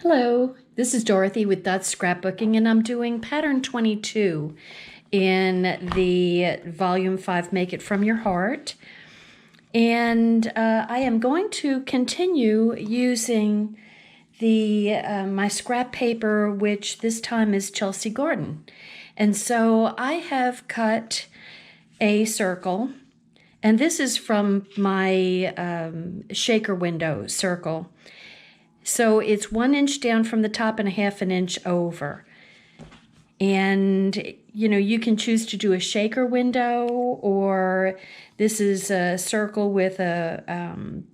Hello, this is Dorothy with Scrapbooking, and I'm doing pattern 22 in the volume 5 Make It From Your Heart. And I am going to continue using the my scrap paper, which this time is Chelsea Garden. And so I have cut a circle, and this is from my shaker window circle. So it's 1 inch down from the top and 1/2 inch over. And, you can choose to do a shaker window, or this is a circle with a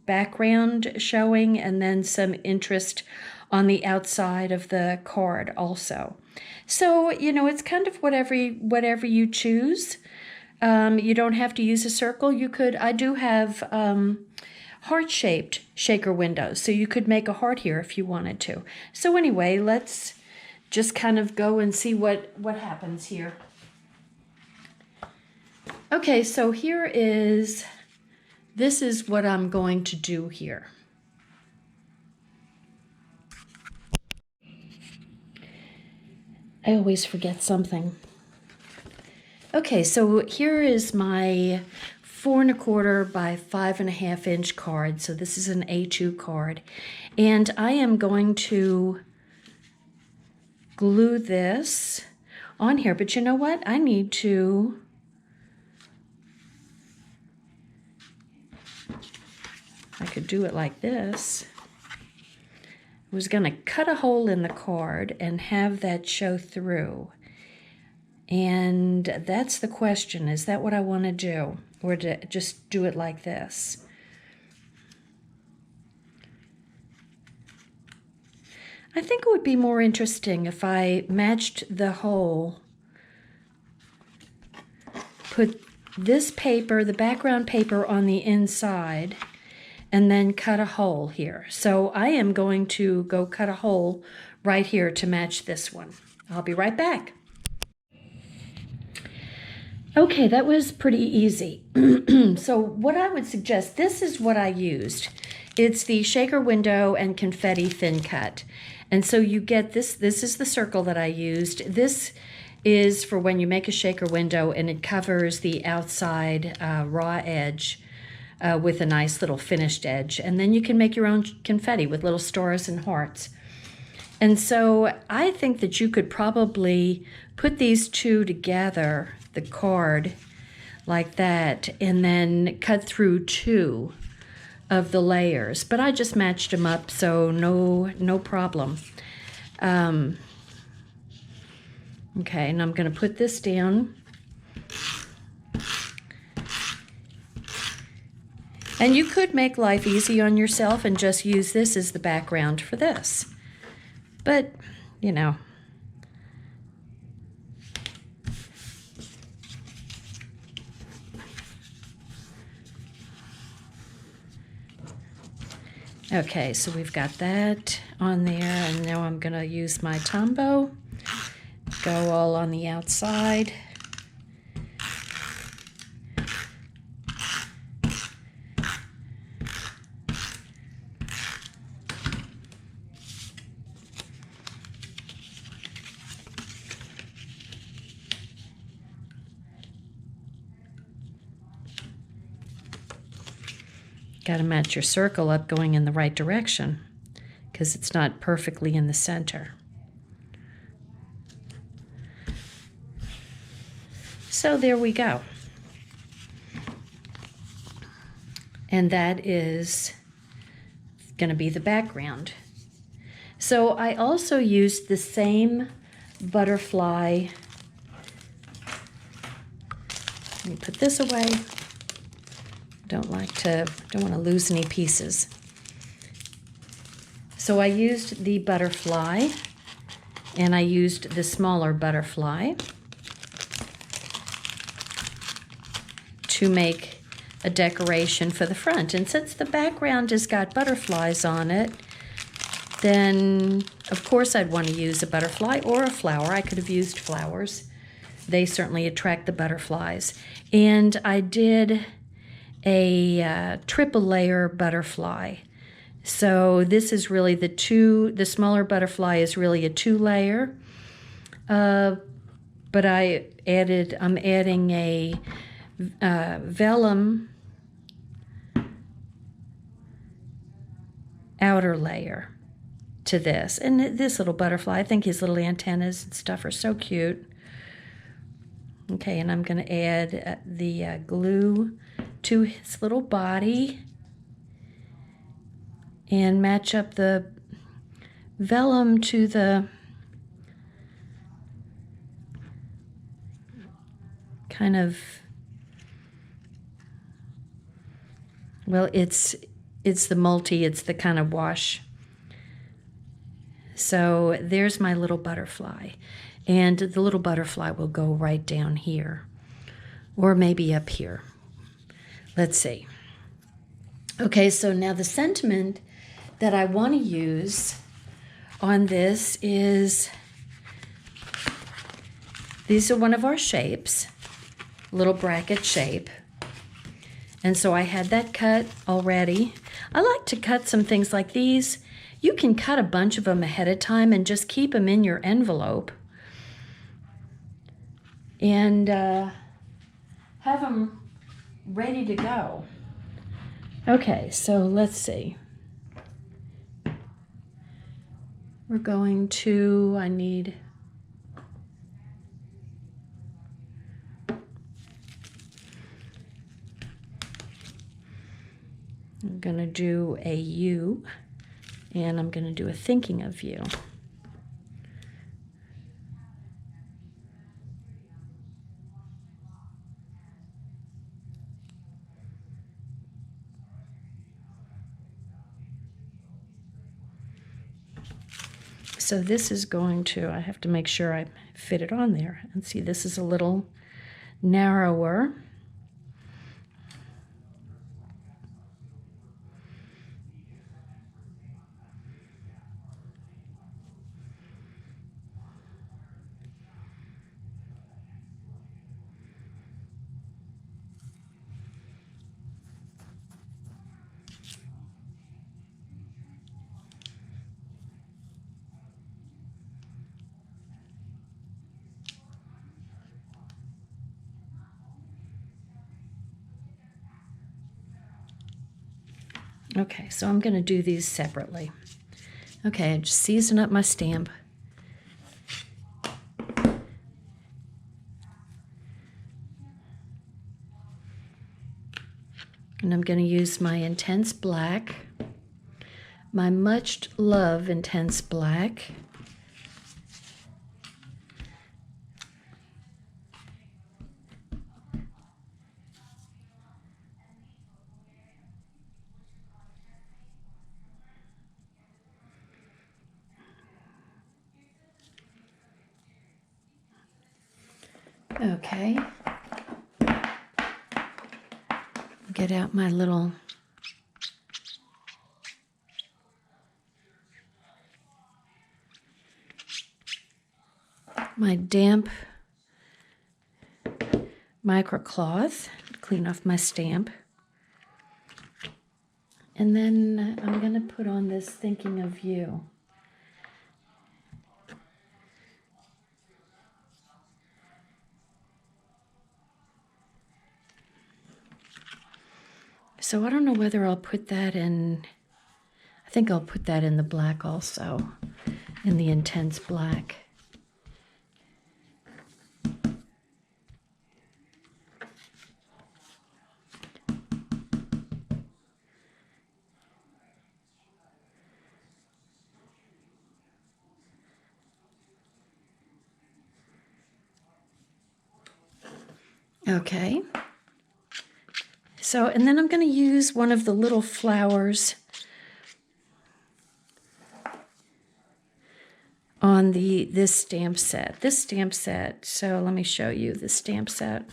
background showing and then some interest on the outside of the card also. So, it's kind of whatever you choose. You don't have to use a circle. I do have heart-shaped shaker windows, so you could make a heart here if you wanted to. So anyway, let's just kind of go and see what happens here. Okay, so this is what I'm going to do here. I always forget something. Okay, so here is my 4 1/4 by 5 1/2 inch card. So this is an A2 card. And I am going to glue this on here. But you know what? I could do it like this. I was going to cut a hole in the card and have that show through. And that's the question. Is that what I want to do? Or to just do it like this? I think it would be more interesting if I matched the hole, put this paper, the background paper, on the inside, and then cut a hole here. So I am going to go cut a hole right here to match this one. I'll be right back. Okay, that was pretty easy. So what I would suggest, this is what I used. It's the shaker window and confetti thin cut. And so you get this is the circle that I used. This is for when you make a shaker window, and it covers the outside raw edge with a nice little finished edge. And then you can make your own confetti with little stars and hearts. And so I think that you could probably put these two together, the card, like that, and then cut through 2 of the layers. But I just matched them up, so no problem. Okay, and I'm going to put this down. And you could make life easy on yourself and just use this as the background for this. But, Okay, so we've got that on there, and now I'm going to use my Tombow, go all on the outside. Got to match your circle up going in the right direction because it's not perfectly in the center. So there we go. And that is going to be the background. So I also used the same butterfly. Let me put this away. Don't want to lose any pieces. So I used the butterfly, and I used the smaller butterfly to make a decoration for the front. And since the background has got butterflies on it, then of course I'd want to use a butterfly or a flower. I could have used flowers. They certainly attract the butterflies. And I did a triple layer butterfly. So this is really the smaller butterfly is really a 2-layer. But I'm adding a vellum outer layer to this. And this little butterfly, I think his little antennas and stuff are so cute. Okay, and I'm going to add the glue to his little body and match up the vellum to the kind of, well, it's the kind of wash. So there's my little butterfly. And the little butterfly will go right down here, or maybe up here. Let's see. Okay, so now the sentiment that I want to use on this is, these are one of our shapes, little bracket shape. And so I had that cut already. I like to cut some things like these. You can cut a bunch of them ahead of time and just keep them in your envelope. And have them ready to go. Okay, so let's see. We're going to, I'm going to do a U, and I'm going to do a thinking of you. So this is going to, I have to make sure I fit it on there. And see, this is a little narrower. Okay, so I'm going to do these separately. Okay, I just season up my stamp. And I'm going to use my intense black, my much love intense black. Okay. Get out my little damp microcloth, clean off my stamp. And then I'm going to put on this thinking of you. So I don't know whether I'll put that in, I think I'll put that in the black also, in the intense black. Okay. So, and then I'm going to use one of the little flowers on this stamp set. This stamp set, so let me show you the stamp set.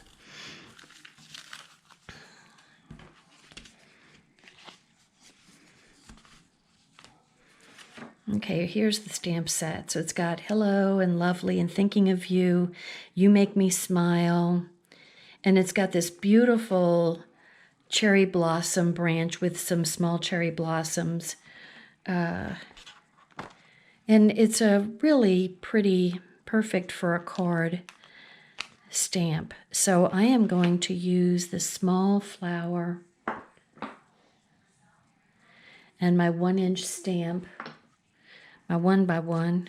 Okay, here's the stamp set. So it's got hello and lovely and thinking of you, you make me smile. And it's got this beautiful cherry blossom branch with some small cherry blossoms. And it's a really pretty, perfect for a card stamp. So I am going to use the small flower and my 1-inch stamp, my 1x1.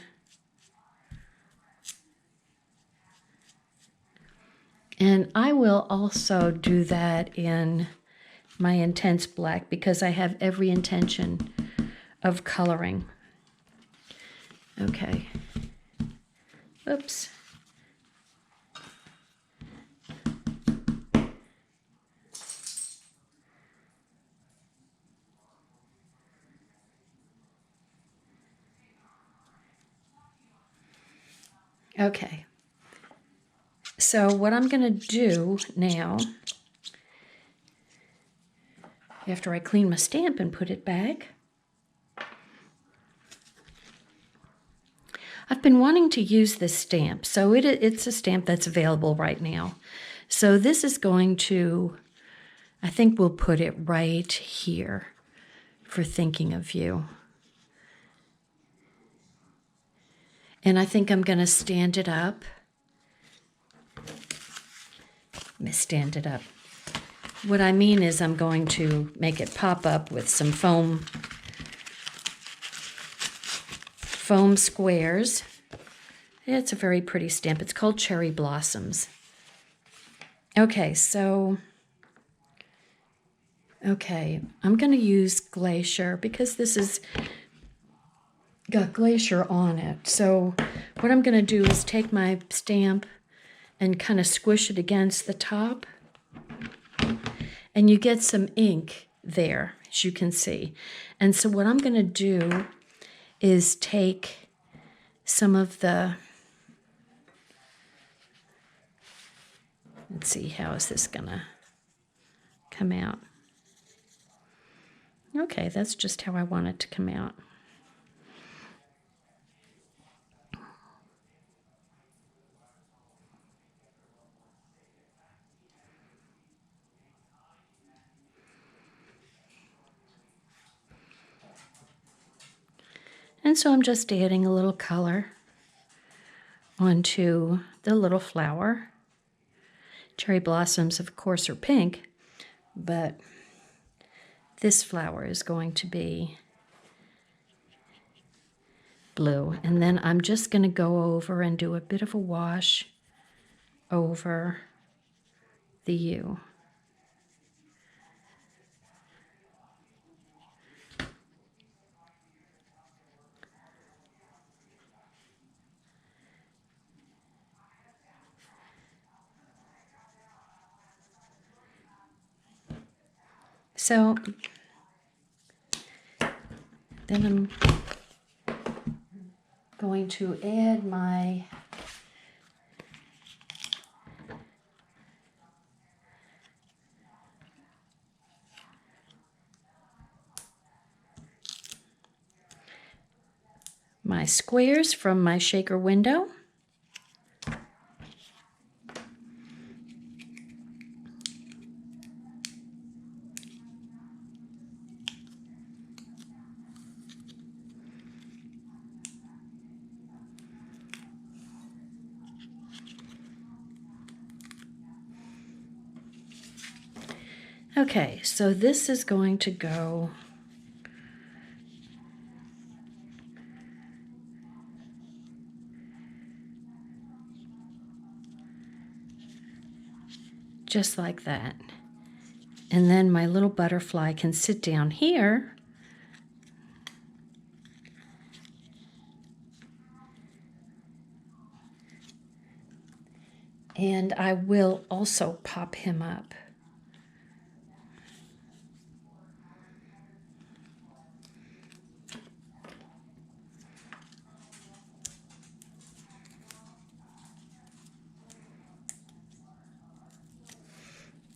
And I will also do that in my intense black because I have every intention of coloring. Okay. Oops. Okay. So what I'm going to do now, after I clean my stamp and put it back, I've been wanting to use this stamp. So it's a stamp that's available right now. So this is going to, I think we'll put it right here for thinking of you. And I think I'm going to stand it up. Let me stand it up. What I mean is I'm going to make it pop up with some foam squares. It's a very pretty stamp. It's called Cherry Blossoms. Okay, so, I'm going to use Glacier because this is got Glacier on it. So what I'm going to do is take my stamp and kind of squish it against the top. And you get some ink there, as you can see. And so what I'm going to do is take some of the, let's see, how is this going to come out? Okay, that's just how I want it to come out. And so I'm just adding a little color onto the little flower. Cherry blossoms, of course, are pink, but this flower is going to be blue. And then I'm just going to go over and do a bit of a wash over the U. So then I'm going to add my squares from my shaker window. Okay, so this is going to go just like that. And then my little butterfly can sit down here. And I will also pop him up.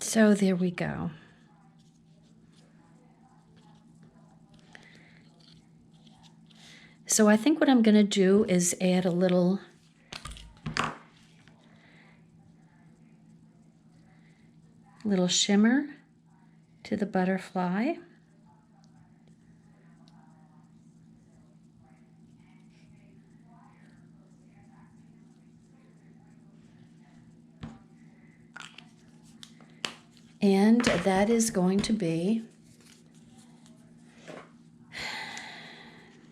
So there we go. So I think what I'm going to do is add a little shimmer to the butterfly. And that is going to be,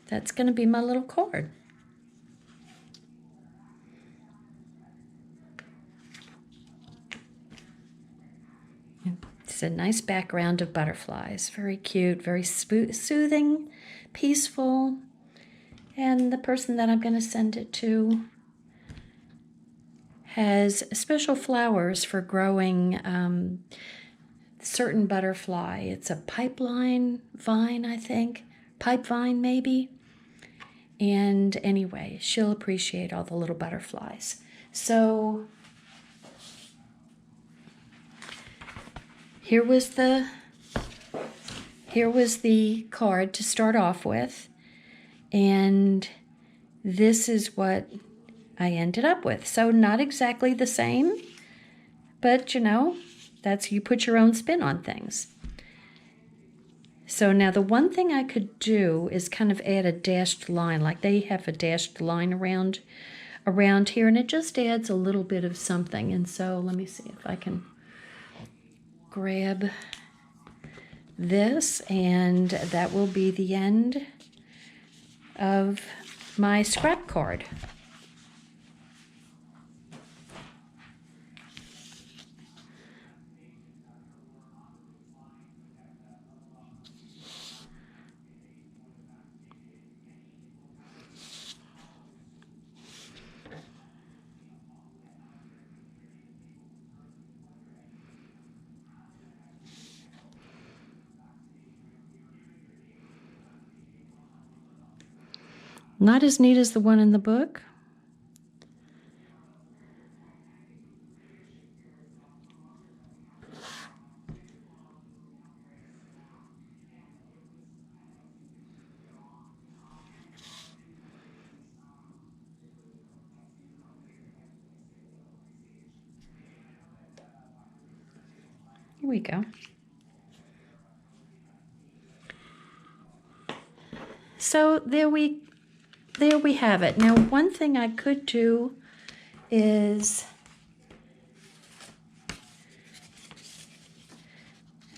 that's going to be my little card. It's a nice background of butterflies. Very cute, very soothing, peaceful. And the person that I'm going to send it to has special flowers for growing certain butterfly. It's a pipeline vine, I think. Pipe vine, maybe. And anyway, she'll appreciate all the little butterflies. So here was the card to start off with. And this is what I ended up with. So not exactly the same, but you know, that's, you put your own spin on things. So now the one thing I could do is kind of add a dashed line, like they have a dashed line around here, and it just adds a little bit of something. And so let me see if I can grab this, and that will be the end of my scrap card. Not as neat as the one in the book. Here we go. So there we have it. Now, one thing I could do is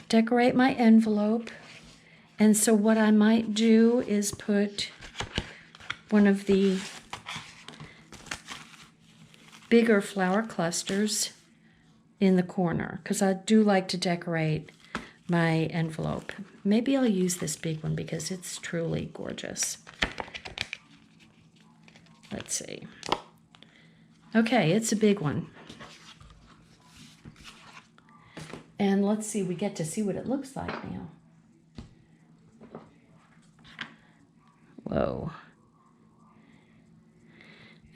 decorate my envelope. And so what I might do is put one of the bigger flower clusters in the corner, because I do like to decorate my envelope. Maybe I'll use this big one because it's truly gorgeous. Let's see. Okay, it's a big one. And let's see, we get to see what it looks like now. Whoa.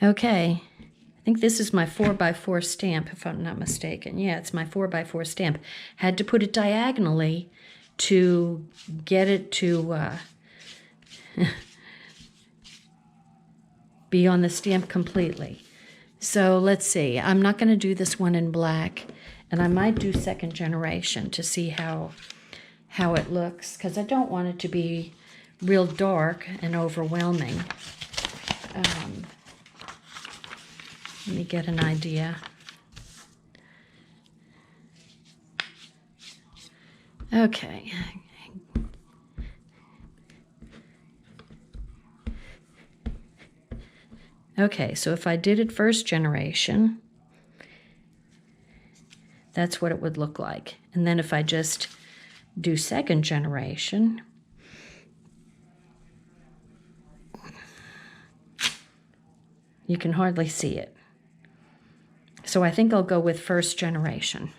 Okay. I think this is my 4x4 stamp, if I'm not mistaken. Yeah, it's my 4x4 stamp. Had to put it diagonally to get it to be on the stamp completely. So let's see. I'm not going to do this one in black, and I might do second generation to see how it looks, because I don't want it to be real dark and overwhelming. Let me get an idea. Okay. Okay, so if I did it first generation, that's what it would look like. And then if I just do second generation, you can hardly see it. So I think I'll go with first generation.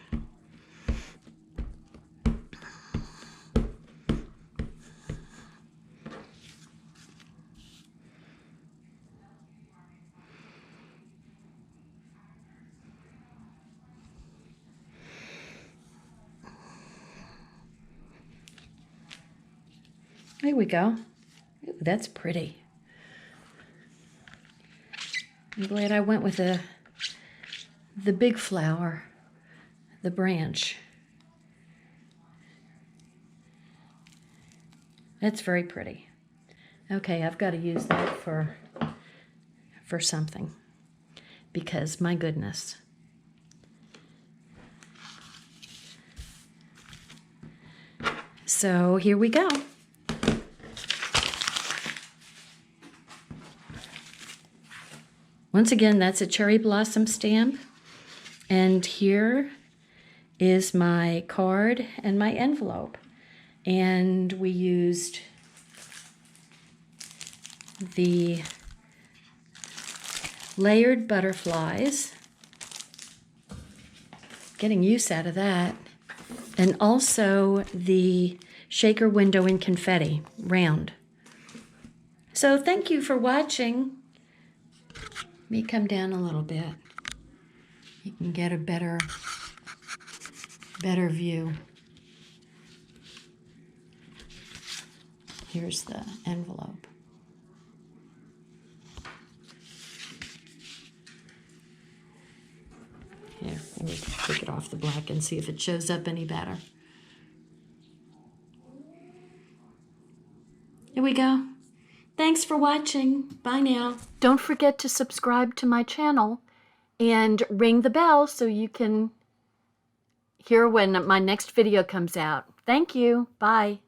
There we go. Ooh, that's pretty. I'm glad I went with the big flower, the branch. It's very pretty. Okay, I've got to use that for something, because my goodness. So here we go. Once again, that's a cherry blossom stamp. And here is my card and my envelope. And we used the layered butterflies. Getting use out of that. And also the shaker window in confetti, round. So thank you for watching. Let me come down a little bit. You can get a better view. Here's the envelope. Here, let me take it off the black and see if it shows up any better. Here we go. Thanks for watching. Bye now. Don't forget to subscribe to my channel and ring the bell so you can hear when my next video comes out. Thank you. Bye.